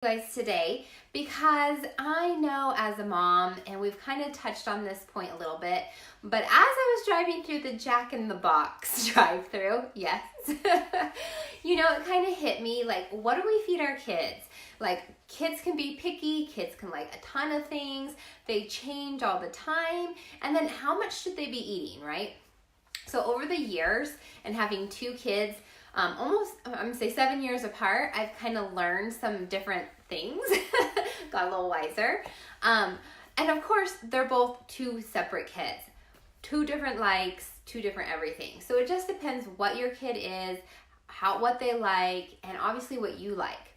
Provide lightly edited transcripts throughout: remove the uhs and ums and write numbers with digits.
Guys today because I know as a mom, and we've kind of touched on this point a little bit, but as I was driving through the Jack in the Box drive-through, yes, it kind of hit me like, what do we feed our kids? Like, kids can be picky, kids can like a ton of things, they change all the time, and then how much should they be eating, right? So over the years and having two kids, almost, I'm gonna say 7 years apart, I've kind of learned some different things, got a little wiser. And of course, they're both two separate kids, two different likes, two different everything. So it just depends what your kid is, what they like, and obviously what you like.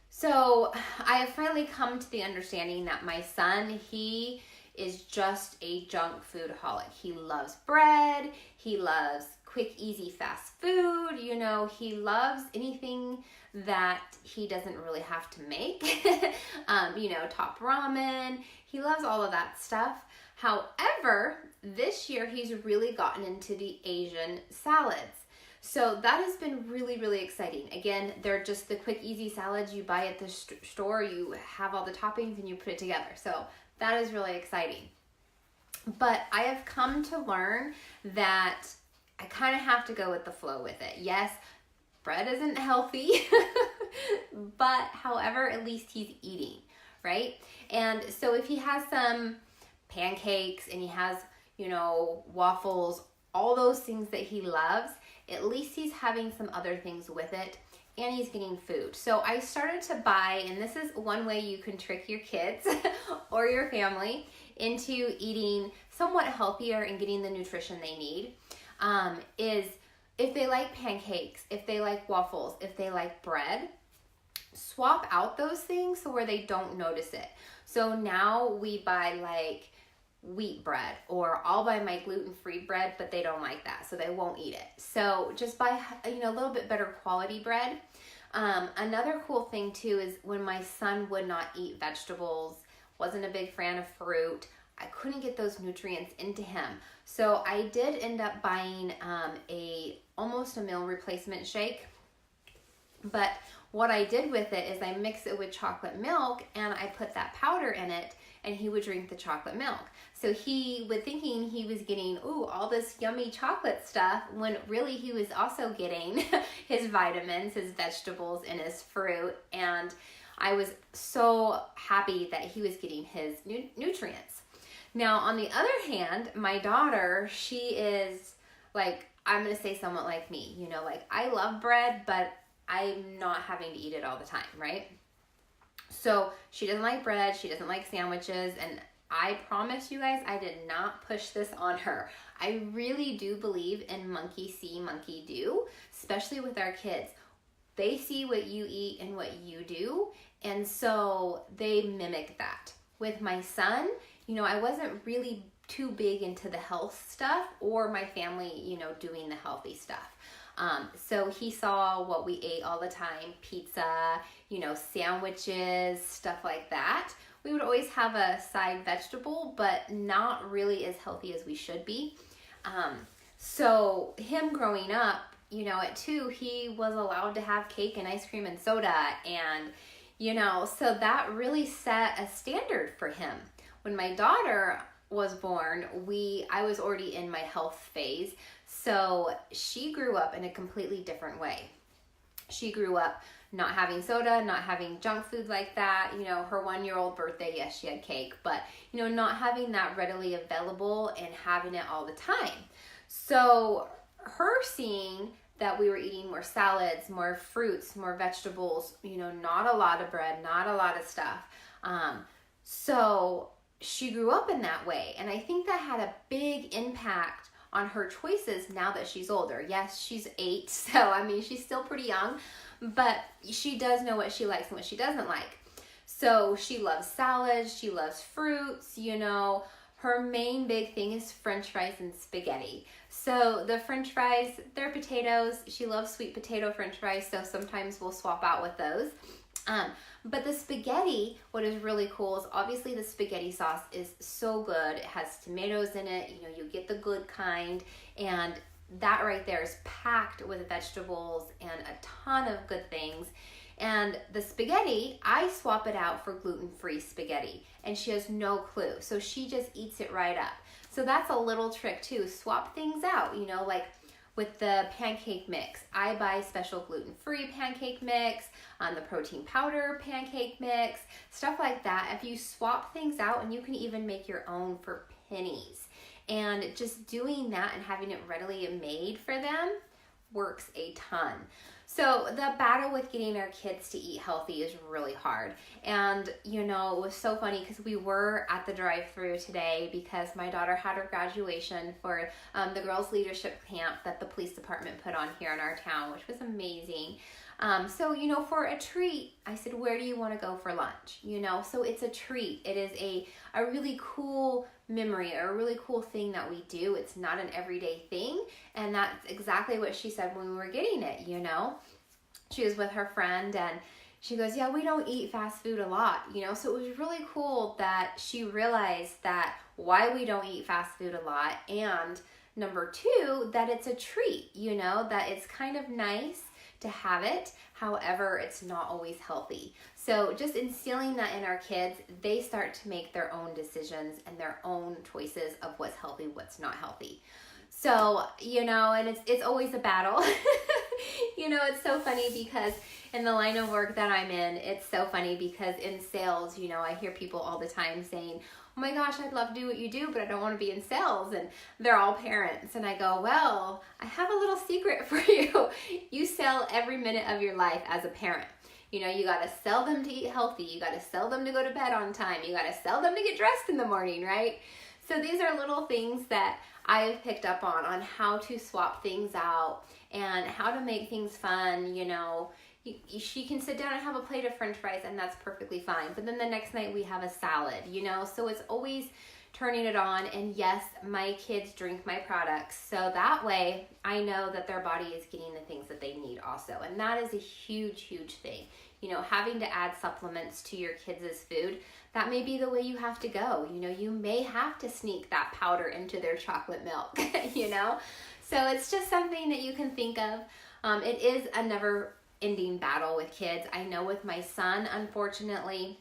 So I have finally come to the understanding that my son, he is just a junk food holic. He loves bread, he loves quick, easy, fast food, he loves anything that he doesn't really have to make, top ramen, he loves all of that stuff. However, this year he's really gotten into the Asian salads. So that has been really, really exciting. Again, they're just the quick, easy salads you buy at the store. You have all the toppings and you put it together. So that is really exciting. But I have come to learn that I kind of have to go with the flow with it. Yes, bread isn't healthy, but however, at least he's eating, right? And so if he has some pancakes and he has, waffles, all those things that he loves, at least he's having some other things with it and he's getting food. So I started to buy, and this is one way you can trick your kids or your family into eating somewhat healthier and getting the nutrition they need, is if they like pancakes, if they like waffles, if they like bread, swap out those things so where they don't notice it. So now we buy like wheat bread, or I'll buy my gluten-free bread, but they don't like that, so they won't eat it. So just buy, a little bit better quality bread. Another cool thing too is when my son would not eat vegetables, wasn't a big fan of fruit, I couldn't get those nutrients into him. So I did end up buying almost a meal replacement shake. But what I did with it is I mixed it with chocolate milk and I put that powder in it, and he would drink the chocolate milk. So he would thinking he was getting, all this yummy chocolate stuff, when really he was also getting his vitamins, his vegetables, and his fruit. And I was so happy that he was getting his nutrients. Now, on the other hand, my daughter, she is like, I'm going to say somewhat like me, I love bread, but I'm not having to eat it all the time, right? So she doesn't like bread, she doesn't like sandwiches, and I promise you guys, I did not push this on her. I really do believe in monkey see, monkey do, especially with our kids. They see what you eat and what you do, and so they mimic that. With my son, I wasn't really too big into the health stuff, or my family, doing the healthy stuff. So he saw what we ate all the time, pizza, sandwiches, stuff like that. We would always have a side vegetable, but not really as healthy as we should be. So him growing up, at 2, he was allowed to have cake and ice cream and soda, and, so that really set a standard for him. When my daughter was born, I was already in my health phase, so she grew up in a completely different way. She grew up not having soda, not having junk food like that. Her 1-year-old birthday, yes, she had cake, but, not having that readily available and having it all the time. So her seeing that we were eating more salads, more fruits, more vegetables, not a lot of bread, not a lot of stuff. So she grew up in that way. And I think that had a big impact on her choices now that she's older. Yes, she's 8, so she's still pretty young, but she does know what she likes and what she doesn't like. So she loves salads, she loves fruits, her main big thing is French fries and spaghetti. So the French fries, they're potatoes. She loves sweet potato French fries, so sometimes we'll swap out with those. But the spaghetti, what is really cool is obviously the spaghetti sauce is so good. It has tomatoes in it, you get the good kind, and that right there is packed with vegetables and a ton of good things. And the spaghetti, I swap it out for gluten-free spaghetti, and she has no clue. So she just eats it right up. So that's a little trick too. Swap things out, you know, like with the pancake mix. I buy special gluten-free pancake mix, the protein powder pancake mix, stuff like that. If you swap things out, and you can even make your own for pennies. And just doing that and having it readily made for them works a ton. So the battle with getting our kids to eat healthy is really hard. And, you know, it was so funny because we were at the drive-thru today because my daughter had her graduation for the girls' leadership camp that the police department put on here in our town, which was amazing. So, you know, for a treat, I said, where do you want to go for lunch? You know, so it's a treat. It is a really cool memory, or a really cool thing that we do. It's not an everyday thing. And that's exactly what she said when we were getting it, you know. She was with her friend and she goes, yeah, we don't eat fast food a lot, you know. So it was really cool that she realized that why we don't eat fast food a lot. And number two, that it's a treat, you know, that it's kind of nice to have it. However, it's not always healthy. So just instilling that in our kids, they start to make their own decisions and their own choices of what's healthy, what's not healthy. So, you know, and it's always a battle. You know, it's so funny because in the line of work that I'm in, it's so funny because in sales, you know, I hear people all the time saying, oh my gosh, I'd love to do what you do, but I don't want to be in sales. And they're all parents. And I go, well, I have a little secret for you. You sell every minute of your life as a parent. You know, you got to sell them to eat healthy. You got to sell them to go to bed on time. You got to sell them to get dressed in the morning, right? So these are little things that I've picked up on how to swap things out and how to make things fun. You know, she can sit down and have a plate of french fries and that's perfectly fine. But then the next night we have a salad, you know, so it's always turning it on. And yes, my kids drink my products. So that way I know that their body is getting the things that they need also. And that is a huge, huge thing. You know, having to add supplements to your kids' food, that may be the way you have to go. You know, you may have to sneak that powder into their chocolate milk, you know? So it's just something that you can think of. It is a never-ending battle with kids. I know with my son, unfortunately,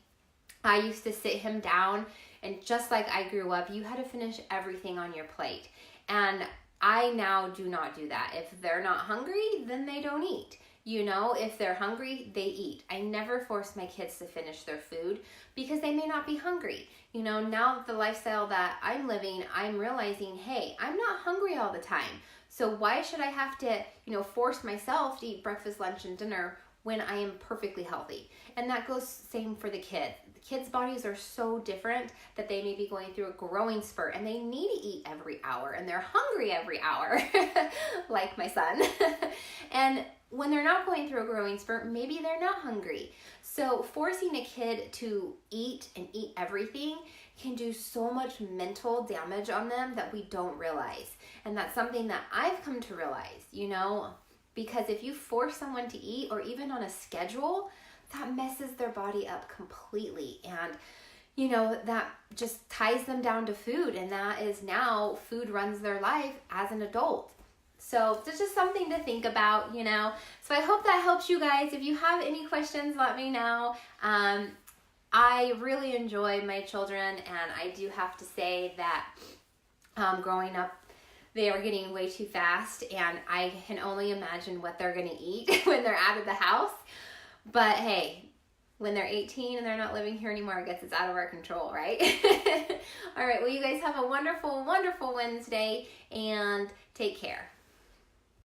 I used to sit him down, and just like I grew up, you had to finish everything on your plate. And I now do not do that. If they're not hungry, then they don't eat. You know, if they're hungry, they eat. I never force my kids to finish their food because they may not be hungry. You know, now the lifestyle that I'm living, I'm realizing, hey, I'm not hungry all the time. So why should I have to, you know, force myself to eat breakfast, lunch, and dinner when I am perfectly healthy? And that goes same for the kids. The kids' bodies are so different that they may be going through a growing spurt and they need to eat every hour and they're hungry every hour, like my son. And when they're not going through a growing spurt, maybe they're not hungry. So forcing a kid to eat and eat everything can do so much mental damage on them that we don't realize. And that's something that I've come to realize, you know, because if you force someone to eat or even on a schedule, that messes their body up completely. And, you know, that just ties them down to food. And that is now food runs their life as an adult. So it's just something to think about, you know. So I hope that helps you guys. If you have any questions, let me know. I really enjoy my children, and I do have to say that growing up, they are getting way too fast, and I can only imagine what they're going to eat when they're out of the house. But hey, when they're 18 and they're not living here anymore, I guess it's out of our control, right? All right, well, you guys have a wonderful, wonderful Wednesday, and take care.